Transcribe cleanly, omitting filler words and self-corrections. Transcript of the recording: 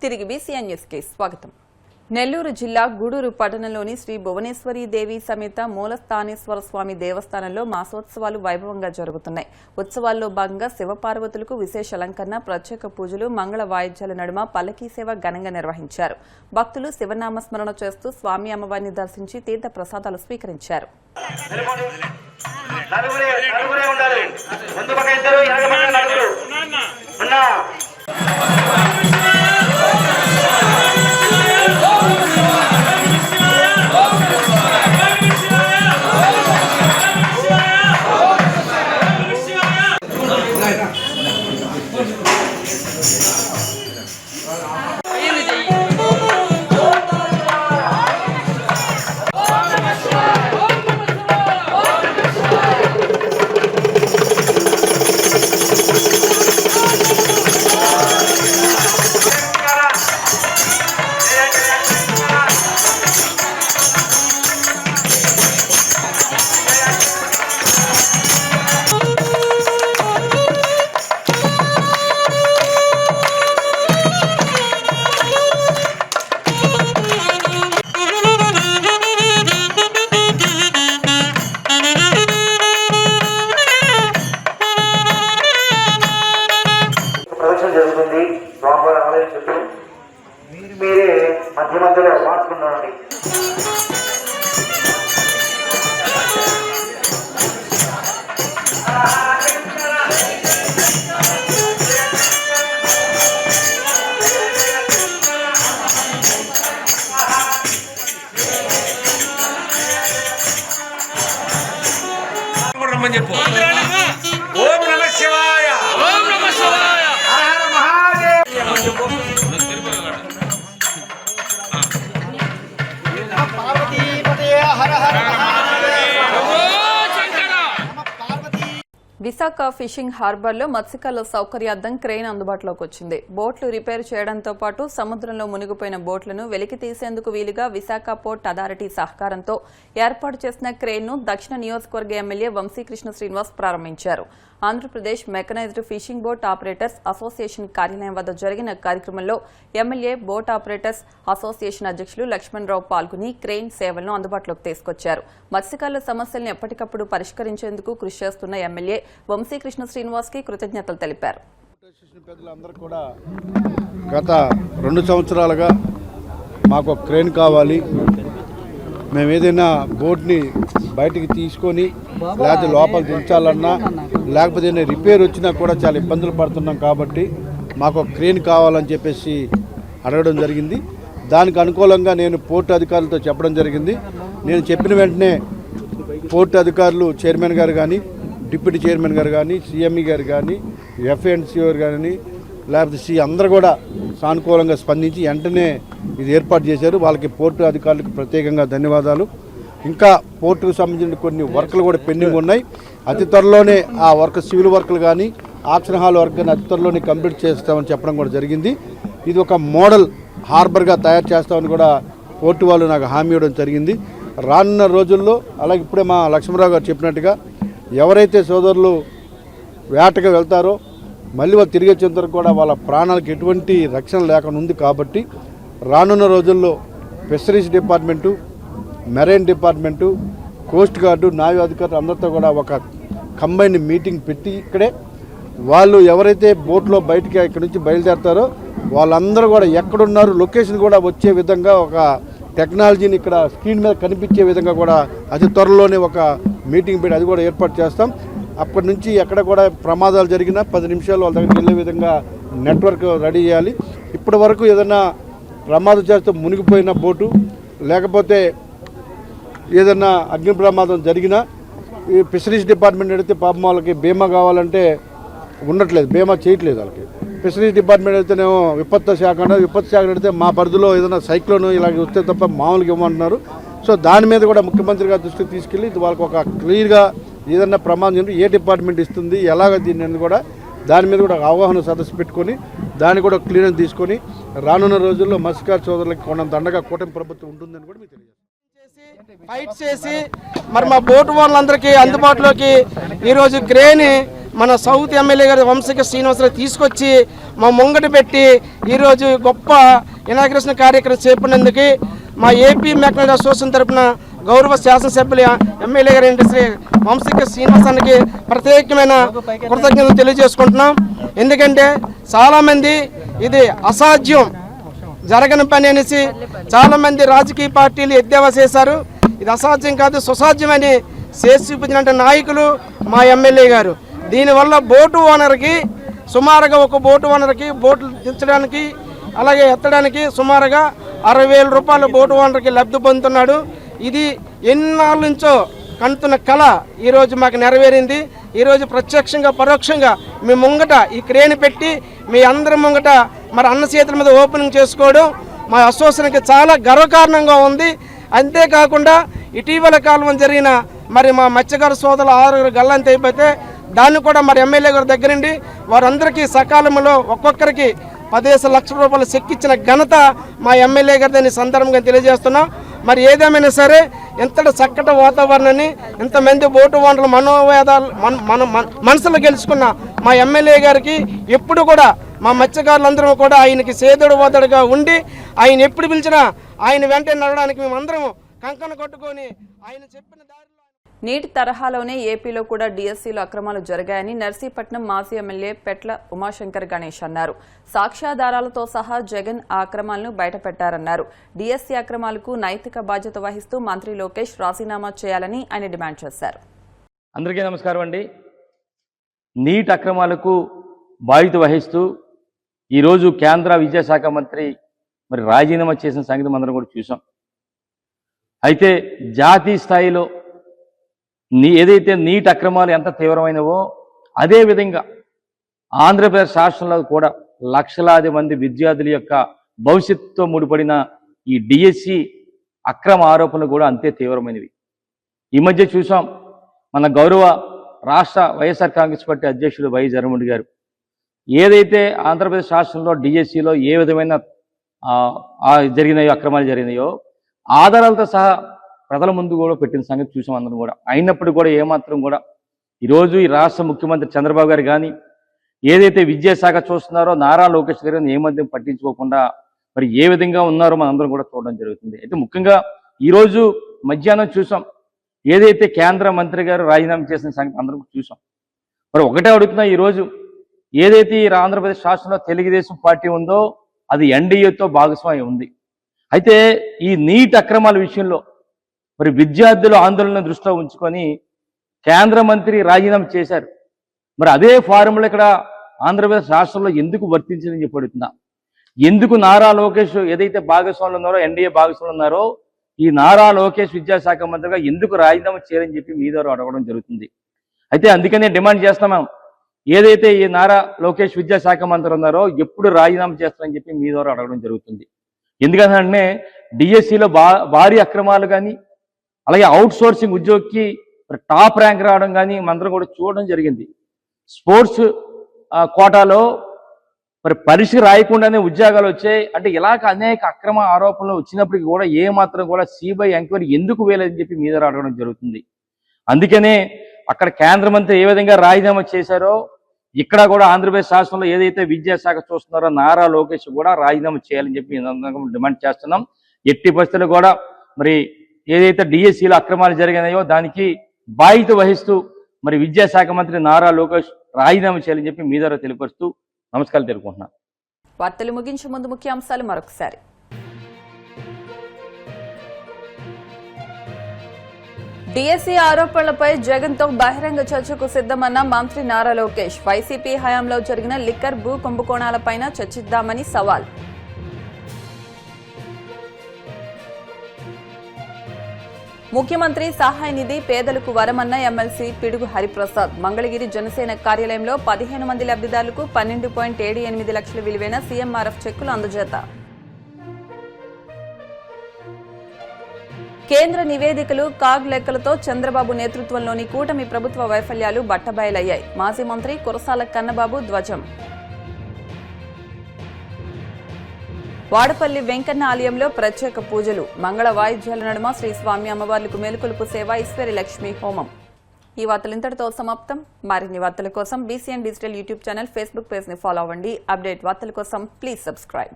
తిరిగి బీసీఎన్ న్యూస్కి స్వాగతం. నెల్లూరు జిల్లా గూడూరు పట్టణంలోని శ్రీ భువనేశ్వరీ దేవి సమేత మూలస్థానేశ్వర స్వామి దేవస్థానంలో మాసోత్సవాలు వైభవంగా జరుగుతున్నాయి. ఉత్సవాల్లో భాగంగా శివపార్వతులకు విశేష అలంకరణ, ప్రత్యేక పూజలు, మంగళ వాయిద్యాల నడుమ పల్లకీ సేవ ఘనంగా నిర్వహించారు. భక్తులు శివనామస్మరణ చేస్తూ స్వామి అమ్మవారిని దర్శించి తీర్థ ప్రసాదాలు స్వీకరించారు. జరుగుతుంది. స్వామివారి ఆలయం చుట్టూ మీరే మధ్య మధ్యలో మార్చుకున్నారండి. చెప్పు ఓం నమః శివాయ, ఓం నమః శివాయ, హర హర మహాదేవ్. పార్వతీపతయే హర హర మహాదేవ్. విశాఖ ఫిషింగ్ హార్బర్లో మత్స్యకారుల సౌకర్యార్థం క్రెయిన్ అందుబాటులోకి వచ్చింది. బోట్లు రిపేర్ చేయడంతో పాటు సముద్రంలో మునిగిపోయిన బోట్లను వెలికి తీసేందుకు వీలుగా విశాఖ పోర్ట్ అథారిటీ సహకారంతో ఏర్పాటు చేసిన క్రెయిన్ను దక్షిణ నియోజకవర్గ ఎమ్మెల్యే వంశీకృష్ణ శ్రీనివాస్ ప్రారంభించారు. Andhra Pradesh mechanised fishing boat operators association కార్యాలయం వద్ద జరిగిన కార్యక్రమంలో ఎమ్మెల్యే బోట్ ఆపరేటర్స్ అసోసియేషన్ అధ్యక్షులు లక్ష్మణరావు పాల్గొని క్రెయిన్ సేవలను అందుబాటులోకి తీసుకొచ్చారు. మత్స్యకారుల సమస్యలను ఎప్పటికప్పుడు పరిష్కరించేందుకు కృషి చేస్తున్న ఎమ్మెల్యే వంశీకృష్ణ శ్రీనివాస్ కి కృతజ్ఞతలు తెలిపారు. గత 2 సంవత్సరాలుగా మాకు క్రెయిన్ కావాలి, మేము ఏదైనా బోట్ని బయటికి తీసుకొని లేకపోతే లోపల దించాలన్నా లేకపోతే ఏదైనా రిపేర్ వచ్చినా కూడా చాలా ఇబ్బందులు పడుతున్నాం. కాబట్టి మాకు క్రెయిన్ కావాలని చెప్పేసి అడగడం జరిగింది. దానికి అనుకూలంగా నేను పోర్టు అధికారులతో చెప్పడం జరిగింది. నేను చెప్పిన వెంటనే పోర్టు అధికారులు చైర్మన్ గారు కానీ, డిప్యూటీ చైర్మన్ గారు కానీ, సిఎంఈ గారు కానీ, ఎఫ్ఎన్సీ గారు కానీ లేకపోతే అందరూ కూడా సానుకూలంగా స్పందించి వెంటనే ఇది ఏర్పాటు చేశారు. వాళ్ళకి పోర్టు అధికారులకు ప్రత్యేకంగా ధన్యవాదాలు. ఇంకా పోర్టుకు సంబంధించిన కొన్ని వర్కులు కూడా పెండింగ్ ఉన్నాయి. అతి త్వరలోనే ఆ వర్క్, సివిల్ వర్కులు కానీ ఆక్షన్ హాల్ వర్క్ కానీ అతి త్వరలోనే కంప్లీట్ చేస్తామని చెప్పడం కూడా జరిగింది. ఇది ఒక మోడల్ హార్బర్గా తయారు చేస్తామని కూడా పోర్టు వాళ్ళు నాకు హామీ ఇవ్వడం జరిగింది. రానున్న రోజుల్లో అలాగే ఇప్పుడే మా లక్ష్మణరావు గారు చెప్పినట్టుగా ఎవరైతే సోదరులు వేటగా వెళ్తారో మళ్ళీ వాళ్ళు తిరిగి వచ్చేంత వరకు కూడా వాళ్ళ ప్రాణాలకు ఎటువంటి రక్షణ లేకుండా ఉంది. కాబట్టి రానున్న రోజుల్లో fisheries department, marine department, Coast guard, navy అధికారులు అందరితో కూడా ఒక కంబైన్ మీటింగ్ పెట్టి ఇక్కడే వాళ్ళు ఎవరైతే బోట్లో బయటికి ఇక్కడి నుంచి బయలుదేరతారో వాళ్ళందరూ కూడా ఎక్కడున్నారు లొకేషన్ కూడా వచ్చే విధంగా ఒక టెక్నాలజీని ఇక్కడ స్క్రీన్ మీద కనిపించే విధంగా కూడా అతి త్వరలోనే ఒక మీటింగ్ పెట్టి అది కూడా ఏర్పాటు చేస్తాం. అప్పటి నుంచి ఎక్కడ కూడా ప్రమాదాలు జరిగినా 10 నిమిషాలు వాళ్ళ దగ్గరికి వెళ్ళే విధంగా నెట్వర్క్ రెడీ చేయాలి. ఇప్పటి వరకు ఏదైనా ప్రమాదం చేస్తూ మునిగిపోయిన బోటు లేకపోతే ఏదైనా అగ్ని ప్రమాదం జరిగినా ఈ ఫిషరీస్ డిపార్ట్మెంట్ అడిగితే పాపం వాళ్ళకి బీమా కావాలంటే ఉండట్లేదు, బీమా చేయట్లేదు వాళ్ళకి. ఫిషరీస్ డిపార్ట్మెంట్ అయితేనేమో విపత్తు శాఖ అన్నారు, విపత్తు శాఖ అడిగితే మా పరిధిలో ఏదైనా సైక్లోన్ ఇలాగ వస్తే తప్ప మామూలుగా ఇవ్వమంటున్నారు. సో దాని మీద కూడా ముఖ్యమంత్రి గారి దృష్టికి తీసుకెళ్ళి వాళ్ళకి ఒక క్లియర్గా ఏదన్నా ప్రమాదం ఏ డిపార్ట్మెంట్ ఇస్తుంది, ఎలాగ దీన్ని కూడా దాని మీద కూడా అవగాహన సదస్సు పెట్టుకొని దాన్ని కూడా క్లియరెన్స్ తీసుకొని రానున్న రోజుల్లో మత్స్యకార సోదరులకు కొండంత అండగా కూటమి ప్రభుత్వం ఉంటుందని కూడా మీకు తెలియజేస్తాను. ఫైట్ చేసి మరి మా బోటు వాళ్ళందరికీ అందుబాటులోకి ఈరోజు క్రేన్ మన సౌత్ ఎమ్మెల్యే గారి వంశిక శ్రీనివాసరావు తీసుకొచ్చి మా ముంగట పెట్టి ఈరోజు గొప్ప ఇనాగ్రేషన్ కార్యక్రమం చేపట్టినందుకు మా ఏపీ మెకానికల్ అసోసియేషన్ తరఫున గౌరవ శాసనసభ్యులు ఎమ్మెల్యే గారి శ్రీ వంశిక శ్రీనివాసానికి ప్రత్యేకమైన కృతజ్ఞతలు తెలియజేసుకుంటున్నాం. ఎందుకంటే చాలామంది ఇది అసాధ్యం జరగని పని అనేసి చాలామంది రాజకీయ పార్టీలు ఎద్దేవా చేశారు. ఇది అసాధ్యం కాదు, సుసాధ్యమని చేసి చూపించిన నాయకులు మా ఎమ్మెల్యే గారు. దీనివల్ల బోటు ఓనర్కి సుమారుగా ఒక బోటు ఓనర్కి బోట్లు దించడానికి అలాగే ఎత్తడానికి సుమారుగా 60,000 రూపాయలు బోటు ఓనర్కి లబ్ధి పొందుతున్నాడు. ఇది ఎన్నాళ్ళ నుంచో కంటున్న కళ ఈరోజు మాకు నెరవేరింది. ఈరోజు ప్రత్యక్షంగా పరోక్షంగా మీ ముంగట ఈ క్రేన్ పెట్టి మీ అందరి ముంగట మరి అన్న చేతుల మీద ఓపెనింగ్ చేసుకోవడం మా అసోసియేషన్కి చాలా గర్వకారణంగా ఉంది. అంతేకాకుండా ఇటీవల కాలం జరిగిన మరి మా మత్స్యకార సోదరులు 6 గల్లంత అయిపోతే దాన్ని కూడా మరి ఎమ్మెల్యే గారి దగ్గరండి వారందరికీ సకాలంలో ఒక్కొక్కరికి 15 లక్షల రూపాయలు చెక్ ఇచ్చిన ఘనత మా ఎమ్మెల్యే గారిని సందర్భంగా తెలియజేస్తున్నాం. మరి ఏదేమైనా సరే ఎంతటి చక్కటి వాతావరణాన్ని ఇంతమంది బోటు ఓనర్ల మనోవేదాలు మనసులో గెలుచుకున్న మా ఎమ్మెల్యే గారికి ఎప్పుడు కూడా మా మత్స్యకారులందరూ కూడా ఆయనకి సేదోడు ఓదడుగా ఉండి ఆయన ఎప్పుడు పిలిచినా ఆయన వెంటనే నడవడానికి మేమందరం కంకణ కట్టుకొని ఆయన చెప్పిన దారిలో నీటి తరహాలోనే ఏపీలో కూడా డీఎస్సీలో అక్రమాలు జరిగాయని నర్సీపట్నం మాజీ ఎమ్మెల్యే పెట్ల ఉమాశంకర్ గణేష్ అన్నారు. సాక్ష్యాధారాలతో సహా జగన్ ఆ అక్రమాలను బయటపెట్టారన్నారు. డీఎస్సీ అక్రమాలకు నైతిక బాధ్యత వహిస్తూ మంత్రి లోకేష్ రాజీనామా చేయాలని ఆయన డిమాండ్ చేశారు. అందరికీ నమస్కారం అండి. నీటి అక్రమాలకు బాధ్యత వహిస్తూ ఈరోజు కేంద్ర విద్యాశాఖ మంత్రి మరి రాజీనామా చేసిన సంగతి అందరం కూడా చూసాం. అయితే జాతీయ స్థాయిలో ఏదైతే నీటి అక్రమాలు ఎంత తీవ్రమైనవో అదేవిధంగా ఆంధ్రప్రదేశ్ రాష్ట్రంలో కూడా లక్షలాది మంది విద్యార్థుల యొక్క భవిష్యత్తుతో ముడిపడిన ఈ డిఎస్సి అక్రమ ఆరోపణలు కూడా అంతే తీవ్రమైనవి. ఈ మధ్య చూసాం మన గౌరవ రాష్ట్ర వైఎస్ఆర్ కాంగ్రెస్ పార్టీ అధ్యక్షుడు వై జగన్మోహన్ గారు ఏదైతే ఆంధ్రప్రదేశ్ రాష్ట్రంలో డిఎస్సిలో ఏ విధమైన జరిగినాయో అక్రమాలు జరిగినాయో ఆధారాలతో సహా ప్రజల ముందు కూడా పెట్టిన సంగతి చూసాం అందరం కూడా. అయినప్పటికీ కూడా ఏమాత్రం కూడా ఈరోజు ఈ రాష్ట్ర ముఖ్యమంత్రి చంద్రబాబు గారు కానీ ఏదైతే విద్యాశాఖ చూస్తున్నారో నారా లోకేష్ గారిని ఏమాత్రం పట్టించుకోకుండా మరి ఏ విధంగా ఉన్నారో మనందరం కూడా చూడడం జరుగుతుంది. అయితే ముఖ్యంగా ఈరోజు మధ్యాహ్నం చూసాం ఏదైతే కేంద్ర మంత్రి గారు రాజీనామా చేసిన సంగతి అందరం చూసాం. మరి ఒకటే అడుగుతున్నా, ఈరోజు ఏదైతే ఈ ఆంధ్రప్రదేశ్ రాష్ట్రంలో తెలుగుదేశం పార్టీ ఉందో అది ఎన్డీఏతో భాగస్వామ్యం ఉంది. అయితే ఈ నీటి అక్రమాల విషయంలో మరి విద్యార్థుల ఆందోళన దృష్టిలో ఉంచుకొని కేంద్ర మంత్రి రాజీనామా చేశారు. మరి అదే ఫార్ములా ఇక్కడ ఆంధ్రప్రదేశ్ రాష్ట్రంలో ఎందుకు వర్తించిందని చెప్పి అడుగుతున్నా. ఎందుకు నారా లోకేష్ ఏదైతే భాగస్వాములు ఉన్నారో ఎన్డీఏ భాగస్వాములు ఉన్నారో ఈ నారా లోకేష్ విద్యాశాఖ మంత్రిగా ఎందుకు రాజీనామా చేయాలని చెప్పి మీ ద్వారా అడగడం జరుగుతుంది. అయితే అందుకనే డిమాండ్ చేస్తున్నాం, ఏదైతే ఈ నారా లోకేష్ విద్యాశాఖ మంత్రి ఉన్నారో ఎప్పుడు రాజీనామా చేస్తారని చెప్పి మీ ద్వారా అడగడం జరుగుతుంది. ఎందుకంటే డిఎస్సిలో భారీ అక్రమాలు కానీ అలాగే అవుట్ సోర్సింగ్ ఉద్యోగికి టాప్ ర్యాంక్ రావడం కానీ మనందరం కూడా చూడడం జరిగింది. స్పోర్ట్స్ కోటాలో మరి పరీక్ష రాయకుండానే ఉద్యోగాలు వచ్చాయి. అంటే ఇలాగ అనేక అక్రమ ఆరోపణలు వచ్చినప్పటికీ కూడా ఏ మాత్రం కూడా సిబిఐ ఎంక్వైరీ ఎందుకు వేయలేదని చెప్పి మీద అడగడం జరుగుతుంది. అందుకనే అక్కడ కేంద్ర మంత్రి ఏ విధంగా రాజీనామా చేశారో ఇక్కడ కూడా ఆంధ్రప్రదేశ్ రాష్ట్రంలో ఏదైతే విద్యాశాఖ చూస్తున్నారో నారా లోకేష్ కూడా రాజీనామా చేయాలని చెప్పి డిమాండ్ చేస్తున్నాం. ఎట్టి పరిస్థితుల్లో కూడా మరి ఏదైతే డిఎస్సిలో అక్రమాలు జరిగినాయో దానికి బాధ్యత వహిస్తూ మరి విద్యాశాఖ మంత్రి నారా లోకేష్ రాజీనామా చేయాలని చెప్పి మీ ద్వారా తెలియపరుస్తూ నమస్కారాలు తెలుపుకుంటున్నాను. వార్తలు ముగించే ముందు ముఖ్యాంశాలు మరొకసారి. డీఎస్సీ ఆరోపణలపై జగన్తో బహిరంగ చర్చకు సిద్ధమన్న మంత్రి నారా లోకేష్. వైసీపీ హయాంలో జరిగిన లిక్కర్ భూ కుంభకోణాలపైన చర్చిద్దామని సవాల్. ముఖ్యమంత్రి సహాయ నిధి పేదలకు వరమన్న ఎమ్మెల్సీ పిడుగు హరిప్రసాద్. మంగళగిరి జనసేన కార్యాలయంలో 15 మంది లబ్ధిదారులకు 12.78 లక్షల విలువైన సీఎంఆర్ఎఫ్ చెక్కులు అందజేత. కేంద్ర నివేదికలు కాగ్ లెక్కలతో చంద్రబాబు నేతృత్వంలోని కూటమి ప్రభుత్వ వైఫల్యాలు బట్టబయలయ్యాయి. మాజీ మంత్రి కురసాల కన్నబాబు ధ్వజం. వాడపల్లి వెంకన్న ఆలయంలో ప్రత్యేక పూజలు, మంగళ వాయిద్యాల నడుమ శ్రీ స్వామి అమ్మవార్లకు మేలుకొలుపు సేవ, ఈశ్వరి లక్ష్మీ హోమం. ఈ వార్తలు ఇంతటితో సమాప్తం. మరిన్ని వార్తల కోసం BCN digital YouTube channel, Facebook page ని ఫాలో అవ్వండి. అప్డేట్ వార్తల కోసం ప్లీజ్ సబ్స్క్రైబ్.